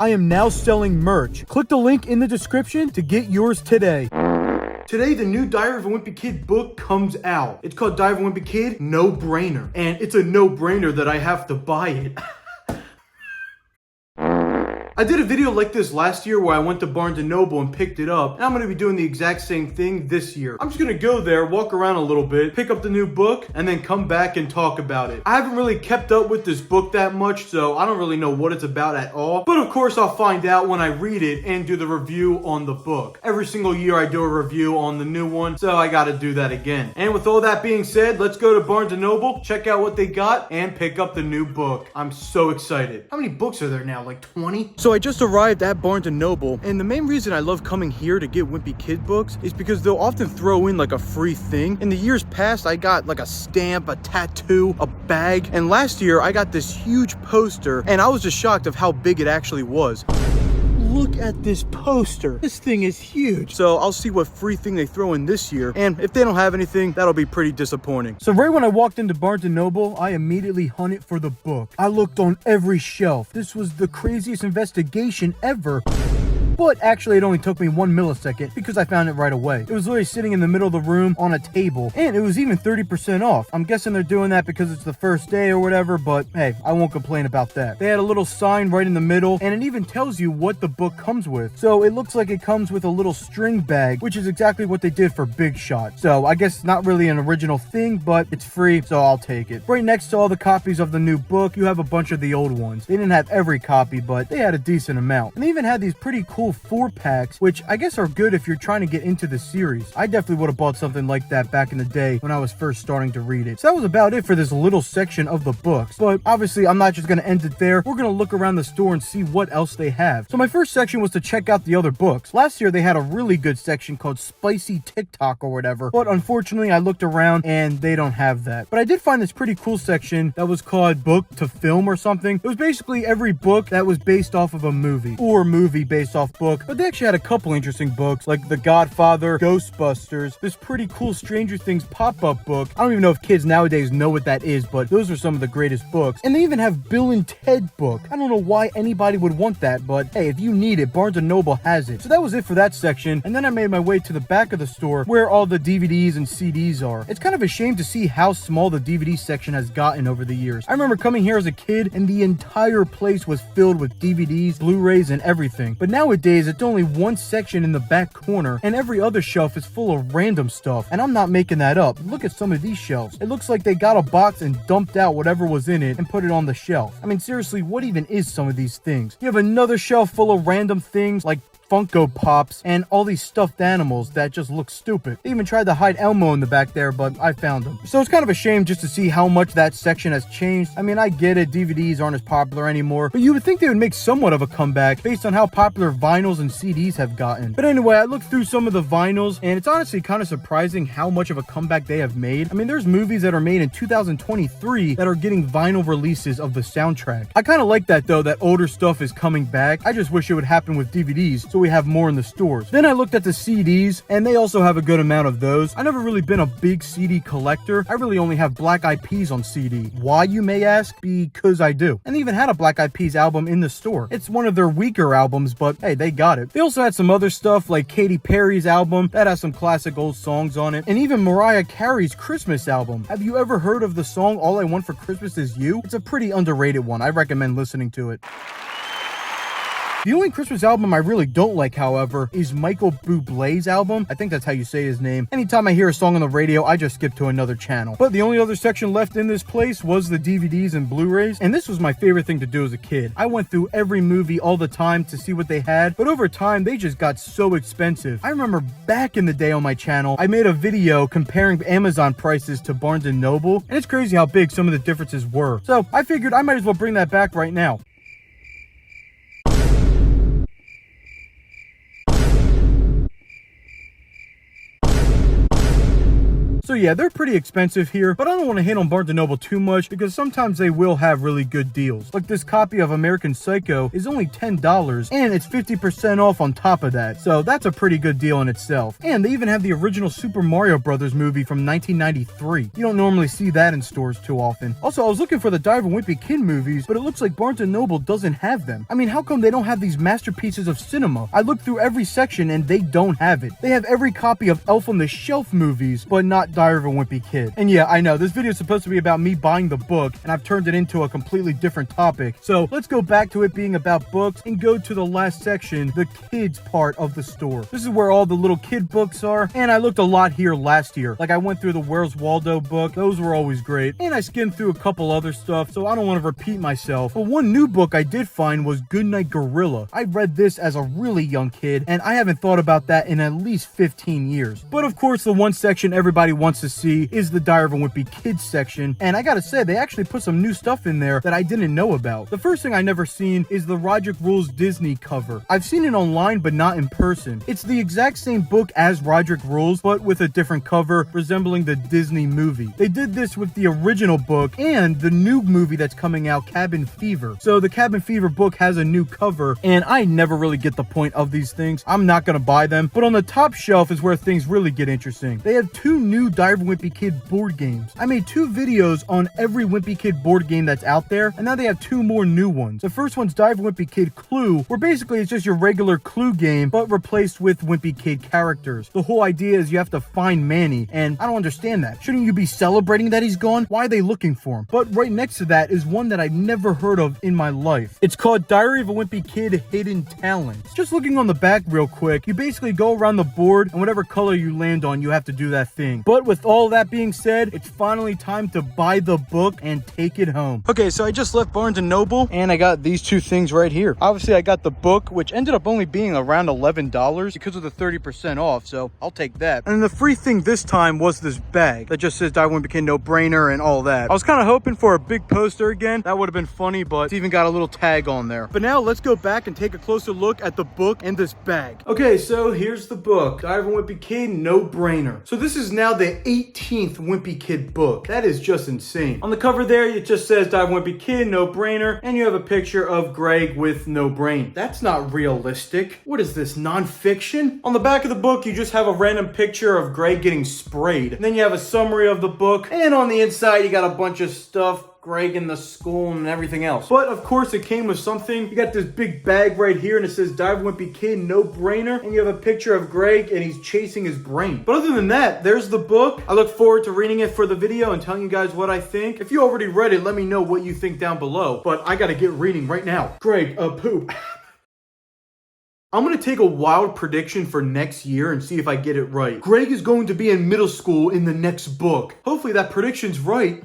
I am now selling merch. Click the link in the description to get yours today. Today, the new Diary of a Wimpy Kid book comes out. It's called Diary of a Wimpy Kid, No Brainer. And it's a no-brainer that I have to buy it. I did a video like this last year where I went to Barnes & Noble and picked it up, and I'm going to be doing the exact same thing this year. I'm just going to go there, walk around a little bit, pick up the new book, and then come back and talk about it. I haven't really kept up with this book that much, so I don't really know what it's about at all. But of course, I'll find out when I read it and do the review on the book. Every single year I do a review on the new one, so I got to do that again. And with all that being said, let's go to Barnes & Noble, check out what they got, and pick up the new book. I'm so excited. How many books are there now? Like 20? So I just arrived at Barnes & Noble, and the main reason I love coming here to get Wimpy Kid books is because they'll often throw in like a free thing. In the years past, I got like a stamp, a tattoo, a bag, and last year I got this huge poster, and I was just shocked of how big it actually was. Look at this poster. This thing is huge. So I'll see what free thing they throw in this year. And if they don't have anything, that'll be pretty disappointing. So right when I walked into Barnes & Noble, I immediately hunted for the book. I looked on every shelf. This was the craziest investigation ever. But actually, it only took me 1 millisecond because I found it right away. It was literally sitting in the middle of the room on a table, and it was even 30% off. I'm guessing they're doing that because it's the first day or whatever, but hey, I won't complain about that. They had a little sign right in the middle, and it even tells you what the book comes with. So it looks like it comes with a little string bag, which is exactly what they did for Big Shot. So I guess it's not really an original thing, but it's free, so I'll take it. Right next to all the copies of the new book, you have a bunch of the old ones. They didn't have every copy, but they had a decent amount. And they even had these pretty cool 4-packs, which I guess are good if you're trying to get into the series. I definitely would have bought something like that back in the day when I was first starting to read it. So that was about it for this little section of the books. But obviously, I'm not just going to end it there. We're going to look around the store and see what else they have. So my first section was to check out the other books. Last year, they had a really good section called Spicy TikTok or whatever. But unfortunately, I looked around and they don't have that. But I did find this pretty cool section that was called Book to Film or something. It was basically every book that was based off of a movie or movie based off book. But they actually had a couple interesting books like The Godfather, Ghostbusters, this pretty cool Stranger Things pop-up book. I don't even know if kids nowadays know what that is, but those are some of the greatest books. And they even have Bill and Ted book. I don't know why anybody would want that, but hey, if you need it, Barnes & Noble has it. So that was it for that section, and then I made my way to the back of the store where all the DVDs and CDs are. It's kind of a shame to see how small the DVD section has gotten over the years. I remember coming here as a kid and the entire place was filled with DVDs, Blu-rays, and everything. But nowadays, it's only one section in the back corner, and every other shelf is full of random stuff. And I'm not making that up. Look at some of these shelves. It looks like they got a box and dumped out whatever was in it and put it on the shelf. I mean, seriously, what even is some of these things? You have another shelf full of random things like Funko Pops and all these stuffed animals that just look stupid. They even tried to hide Elmo in the back there, but I found him. So it's kind of a shame just to see how much that section has changed. I mean, I get it, DVDs aren't as popular anymore, but you would think they would make somewhat of a comeback based on how popular vinyls and CDs have gotten. But anyway, I looked through some of the vinyls, and it's honestly kind of surprising how much of a comeback they have made. I mean, there's movies that are made in 2023 that are getting vinyl releases of the soundtrack. I kind of like that though, that older stuff is coming back. I just wish it would happen with DVDs, so we have more in the stores. Then I looked at the CDs, and they also have a good amount of those. I've never really been a big CD collector. I really only have Black Eyed Peas on CD. Why, you may ask? Because I do. And they even had a Black Eyed Peas album in the store. It's one of their weaker albums, but hey, they got it. They also had some other stuff like Katy Perry's album that has some classic old songs on it, and even Mariah Carey's Christmas album. Have you ever heard of the song All I Want for Christmas Is You? It's a pretty underrated one. I recommend listening to it. The only Christmas album I really don't like, however, is Michael Bublé's album. I think that's how you say his name. Anytime I hear a song on the radio, I just skip to another channel. But the only other section left in this place was the DVDs and Blu-rays, and this was my favorite thing to do as a kid. I went through every movie all the time to see what they had, but over time, they just got so expensive. I remember back in the day on my channel, I made a video comparing Amazon prices to Barnes & Noble, and it's crazy how big some of the differences were. So I figured I might as well bring that back right now. So yeah, they're pretty expensive here, but I don't want to hate on Barnes & Noble too much because sometimes they will have really good deals. Like this copy of American Psycho is only $10 and it's 50% off on top of that. So that's a pretty good deal in itself. And they even have the original Super Mario Brothers movie from 1993. You don't normally see that in stores too often. Also, I was looking for the Diver and Wimpy Kid movies, but it looks like Barnes & Noble doesn't have them. I mean, how come they don't have these masterpieces of cinema? I looked through every section and they don't have it. They have every copy of Elf on the Shelf movies, but not Diary of a Wimpy Kid. And yeah, I know, this video is supposed to be about me buying the book, and I've turned it into a completely different topic. So let's go back to it being about books and go to the last section, the kids part of the store. This is where all the little kid books are, and I looked a lot here last year. Like I went through the Where's Waldo book, those were always great, and I skimmed through a couple other stuff, so I don't want to repeat myself. But one new book I did find was Goodnight Gorilla. I read this as a really young kid, and I haven't thought about that in at least 15 years. But of course, the one section everybody wants to see is the Diary of a Wimpy Kid section, and I gotta say, they actually put some new stuff in there that I didn't know about. The first thing I never seen is the Roderick Rules Disney cover. I've seen it online, but not in person. It's the exact same book as Roderick Rules, but with a different cover, resembling the Disney movie. They did this with the original book and the new movie that's coming out, Cabin Fever. So the Cabin Fever book has a new cover, and I never really get the point of these things. I'm not gonna buy them, but on the top shelf is where things really get interesting. They have two new Diary of a Wimpy Kid board games. I made 2 videos on every Wimpy Kid board game that's out there, and now they have 2 more new ones. The first one's Diary of a Wimpy Kid Clue, where basically it's just your regular Clue game, but replaced with Wimpy Kid characters. The whole idea is you have to find Manny, and I don't understand that. Shouldn't you be celebrating that he's gone? Why are they looking for him? But right next to that is one that I've never heard of in my life. It's called Diary of a Wimpy Kid Hidden Talents. Just looking on the back real quick, you basically go around the board, and whatever color you land on, you have to do that thing. But with all that being said, it's finally time to buy the book and take it home. Okay, so I just left Barnes & Noble, and I got these 2 things right here. Obviously, I got the book, which ended up only being around $11 because of the 30% off, so I'll take that. And the free thing this time was this bag that just says Diary of a Wimpy Kid No Brainer and all that. I was kind of hoping for a big poster again. That would have been funny, but it's even got a little tag on there. But now let's go back and take a closer look at the book and this bag. Okay, so here's the book, Diary of a Wimpy Kid No Brainer. So this is now the 18th Wimpy Kid book. That is just insane. On the cover there, it just says Diary of a Wimpy Kid No Brainer, and you have a picture of Greg with no brain. That's not realistic. What is this, non-fiction? On the back of the book, you just have a random picture of Greg getting sprayed. And then you have a summary of the book, and on the inside, you got a bunch of stuff, Greg in the school and everything else. But of course it came with something. You got this big bag right here and it says Diary of a Wimpy Kid No Brainer, and you have a picture of Greg and he's chasing his brain. But other than that, there's the book. I look forward to reading it for the video and telling you guys what I think. If you already read it, let me know what you think down below. But I gotta get reading right now. Greg, poop. I'm going to take a wild prediction for next year and see if I get it right. Greg is going to be in middle school in the next book. Hopefully that prediction's right.